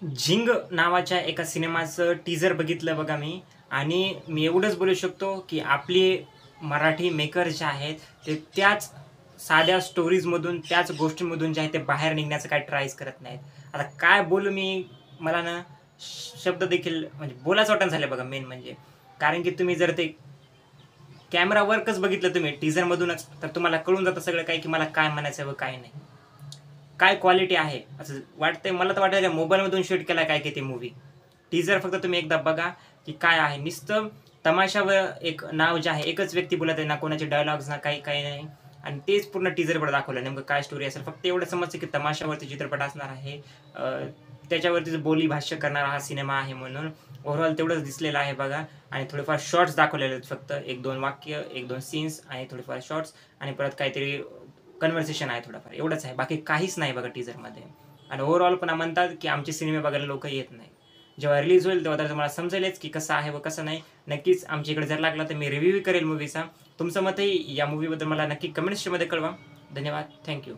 झिंग नावाच्या एका सिनेमाचं टीझर बघितलं बघा मी. आणि मी एवढंच बोलू शकतो, की आपले मराठी मेकर जे आहेत, ते त्याच साध्या स्टोरीजमधून, त्याच गोष्टींमधून जे आहे ते बाहेर निघण्याचं काही ट्रायच करत नाहीत. आता काय बोलू मी, मला ना शब्द देखील म्हणजे बोलायचं वाटण झालं बघा मेन म्हणजे. कारण की तुम्ही जर ते कॅमेरा वर्कच बघितलं तुम्ही टीझरमधूनच, तर तुम्हाला कळून जातं सगळं काही, की मला काय म्हणायचं व काय नाही. काय क्वालिटी आहे असं वाटतंय मला, तर वाटायला मोबाईलमधून शूट केला काय की ते मूव्ही. टीझर फक्त तुम्ही एकदा बघा, की काय आहे. नुसतं तमाशावर एक नाव जे आहे, एकच व्यक्ती बोलत आहे ना, कोणाचे डायलॉग्स ना काही, काही नाही. आणि तेच पूर्ण टीझरवर दाखवलं. नेमकं काय स्टोरी असेल. फक्त एवढं समजतं, की तमाशावरती चित्रपट असणार आहे. त्याच्यावरतीच बोली भाष्य करणारा हा सिनेमा आहे म्हणून. ओव्हरऑल तेवढंच दिसलेलं आहे बघा. आणि थोडेफार शॉर्ट्स दाखवलेले आहेत फक्त. 1-2 वाक्य, 1-2 सीन्स आणि थोडेफार शॉर्ट्स आणि परत काहीतरी कन्व्हर्सेशन आहे थोडंफार. एवढंच आहे. बाकी काहीच नाही बघा टीझरमध्ये. आणि ओव्हरऑल पुन्हा म्हणतात, की आमचे सिनेमे बघायला लोकं येत नाही. जेव्हा रिलीज होईल तेव्हा तर तुम्हाला समजेलच, की कसं आहे व कसं नाही. नक्कीच आमच्या इकडे जर लागला तर मी रिव्ह्यूही करेल मूव्हीचा. तुमचं मतही या मूव्हीबद्दल मला नक्की कमेंट्समध्ये कळवा. धन्यवाद. Thank you.